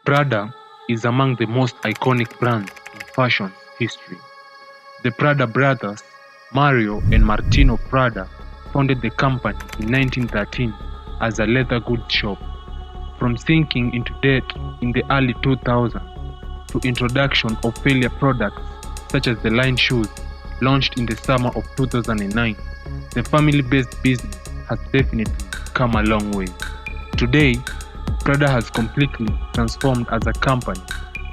Prada is among the most iconic brands in fashion history. The Prada brothers, Mario and Martino Prada, founded the company in 1913 as a leather goods shop. From sinking into debt in the early 2000s to introduction of failure products such as the line shoes launched in the summer of 2009, the family-based business has definitely come a long way. Today, Prada has completely transformed as a company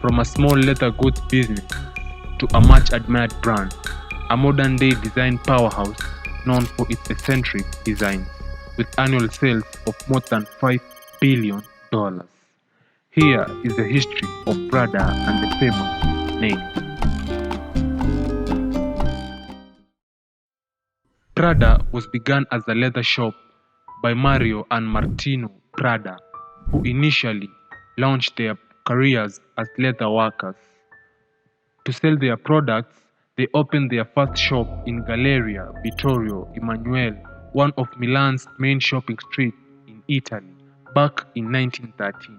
from a small leather goods business to a much admired brand, a modern-day design powerhouse known for its eccentric designs, with annual sales of more than $5 billion. Here is the history of Prada and the famous name. Prada was begun as a leather shop by Mario and Martino Prada, who initially launched their careers as leather workers. To sell their products, they opened their first shop in Galleria Vittorio Emanuele, one of Milan's main shopping streets in Italy, back in 1913.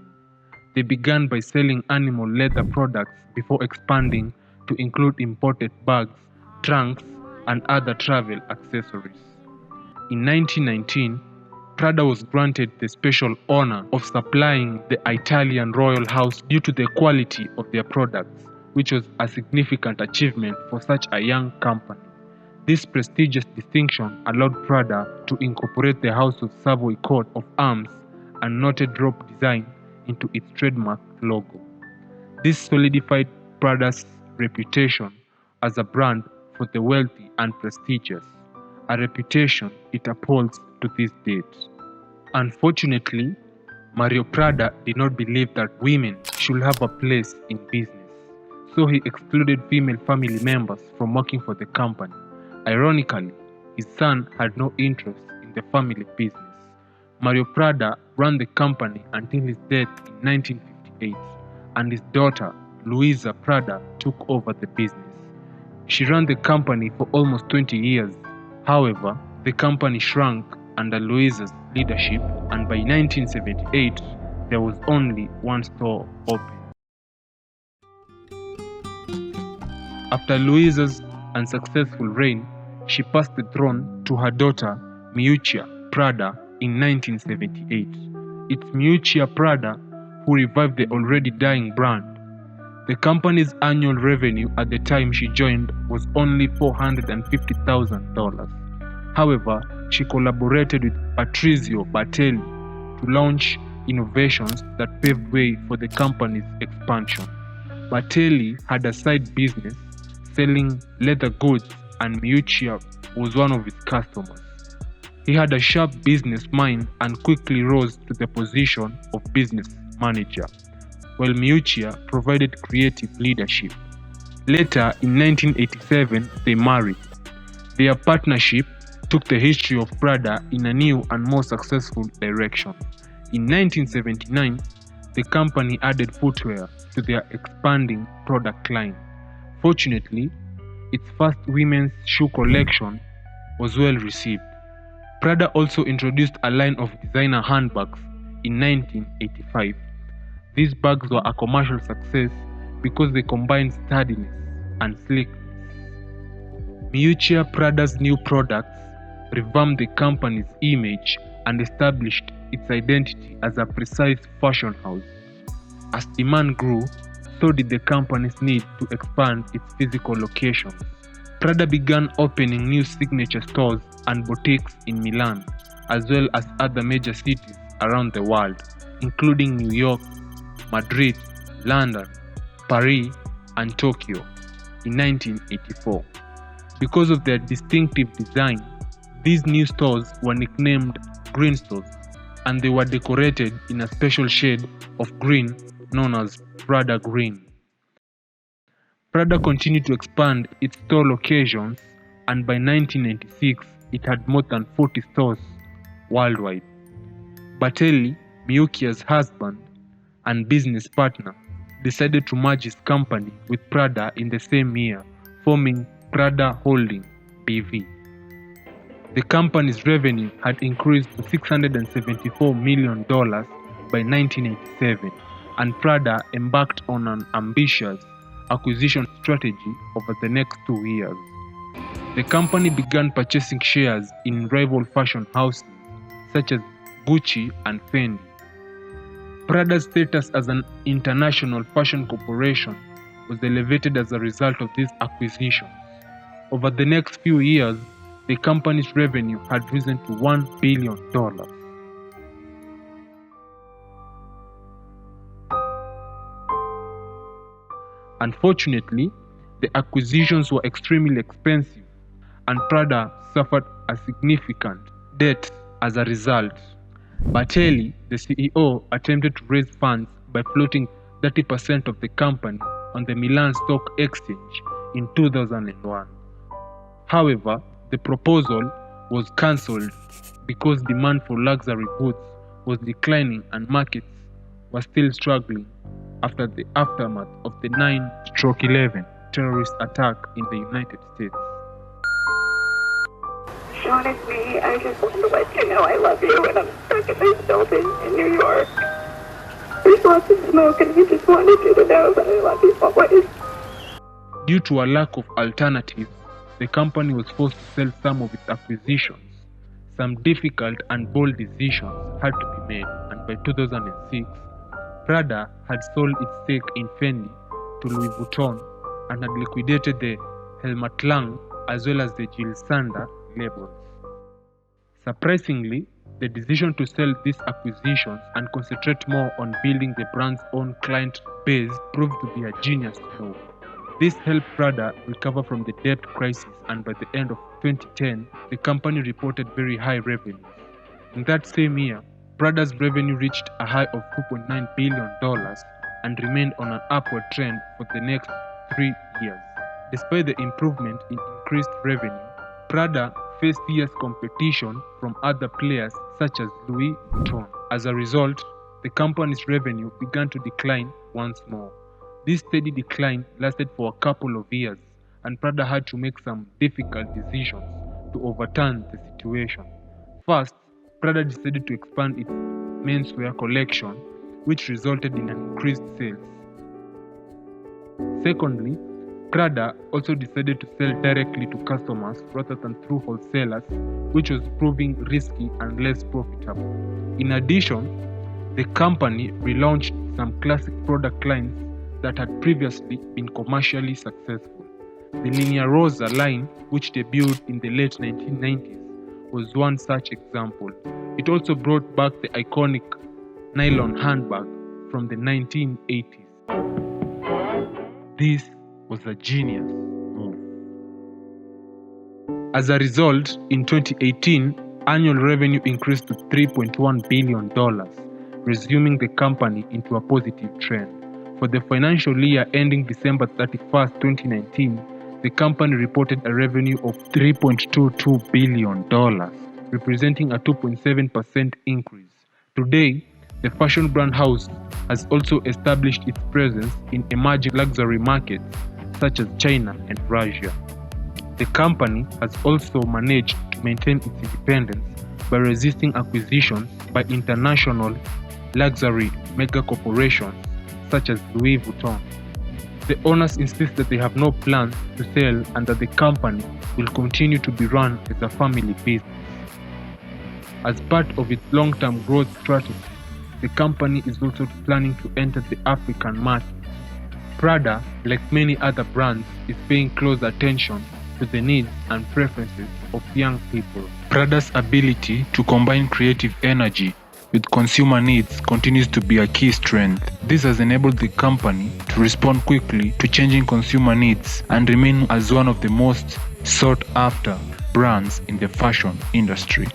They began by selling animal leather products before expanding to include imported bags, trunks, and other travel accessories. In 1919, Prada was granted the special honor of supplying the Italian royal house due to the quality of their products, which was a significant achievement for such a young company. This prestigious distinction allowed Prada to incorporate the House of Savoy coat of arms and knotted rope design into its trademark logo. This solidified Prada's reputation as a brand for the wealthy and prestigious, a reputation it upholds to this date. Unfortunately, Mario Prada did not believe that women should have a place in business, so he excluded female family members from working for the company. Ironically, his son had no interest in the family business. Mario Prada ran the company until his death in 1958, and his daughter, Luisa Prada, took over the business. She ran the company for almost 20 years. However, the company shrunk under Luisa's leadership, and by 1978, there was only one store open. After Luisa's unsuccessful reign, she passed the throne to her daughter, Miuccia Prada, in 1978. It's Miuccia Prada who revived the already dying brand. The company's annual revenue at the time she joined was only $450,000. However, she collaborated with Patrizio Bertelli to launch innovations that paved way for the company's expansion. Bertelli had a side business selling leather goods, and Miuccia was one of his customers. He had a sharp business mind and quickly rose to the position of business manager, while Miuccia provided creative leadership. Later, in 1987, they married. Their partnership took the history of Prada in a new and more successful direction. In 1979, the company added footwear to their expanding product line. Fortunately, its first women's shoe collection was well received. Prada also introduced a line of designer handbags in 1985. These bags were a commercial success because they combined sturdiness and sleekness. Miuccia Prada's new products revamped the company's image and established its identity as a precise fashion house. As demand grew, so did the company's need to expand its physical locations. Prada began opening new signature stores and boutiques in Milan, as well as other major cities around the world, including New York, Madrid, London, Paris, and Tokyo in 1984. Because of their distinctive design, these new stores were nicknamed green stores, and they were decorated in a special shade of green known as Prada Green. Prada continued to expand its store locations, and by 1996, it had more than 40 stores worldwide. Bertelli, Miuccia's husband and business partner, decided to merge his company with Prada in the same year, forming Prada Holding BV. The company's revenue had increased to $674 million by 1987, and Prada embarked on an ambitious acquisition strategy over the next 2 years. The company began purchasing shares in rival fashion houses such as Gucci and Fendi. Prada's status as an international fashion corporation was elevated as a result of these acquisitions. Over the next few years, the company's revenue had risen to $1 billion. Unfortunately, the acquisitions were extremely expensive, and Prada suffered a significant debt as a result. Bartelli, the CEO, attempted to raise funds by floating 30% of the company on the Milan Stock Exchange in 2001. However, the proposal was cancelled because demand for luxury goods was declining and markets were still struggling after the aftermath of the 9/11 terrorist attack in the United States. Sean, it's me. I just wanted to let you know I love you, and I'm stuck in this building in New York. There's lots of smoke, and I just wanted you to know that I love you always. Due to a lack of alternatives, the company was forced to sell some of its acquisitions. Some difficult and bold decisions had to be made, and by 2006, Prada had sold its stake in Fendi to Louis Vuitton and had liquidated the Helmut Lang as well as the Jules Sander labels. Surprisingly, the decision to sell these acquisitions and concentrate more on building the brand's own client base proved to be a genius move. This helped Prada recover from the debt crisis, and by the end of 2010, the company reported very high revenues. In that same year, Prada's revenue reached a high of $2.9 billion and remained on an upward trend for the next 3 years. Despite the improvement in increased revenue, Prada faced fierce competition from other players such as Louis Vuitton. As a result, the company's revenue began to decline once more. This steady decline lasted for a couple of years, and Prada had to make some difficult decisions to overturn the situation. First, Prada decided to expand its menswear collection, which resulted in an increased sales. Secondly, Prada also decided to sell directly to customers rather than through wholesalers, which was proving risky and less profitable. In addition, the company relaunched some classic product lines that had previously been commercially successful. The Linea Rosa line, which debuted in the late 1990s, was one such example. It also brought back the iconic nylon handbag from the 1980s. This was a genius move. As a result, in 2018, annual revenue increased to $3.1 billion, resuming the company into a positive trend. For the financial year ending December 31st, 2019, the company reported a revenue of $3.22 billion, representing a 2.7% increase. Today, the fashion brand house has also established its presence in emerging luxury markets such as China and Russia. The company has also managed to maintain its independence by resisting acquisitions by international luxury mega corporations such as Louis Vuitton. The owners insist that they have no plans to sell and that the company will continue to be run as a family business. As part of its long-term growth strategy, the company is also planning to enter the African market. Prada, like many other brands, is paying close attention to the needs and preferences of young people. Prada's ability to combine creative energy with consumer needs continues to be a key strength. This has enabled the company to respond quickly to changing consumer needs and remain as one of the most sought-after brands in the fashion industry.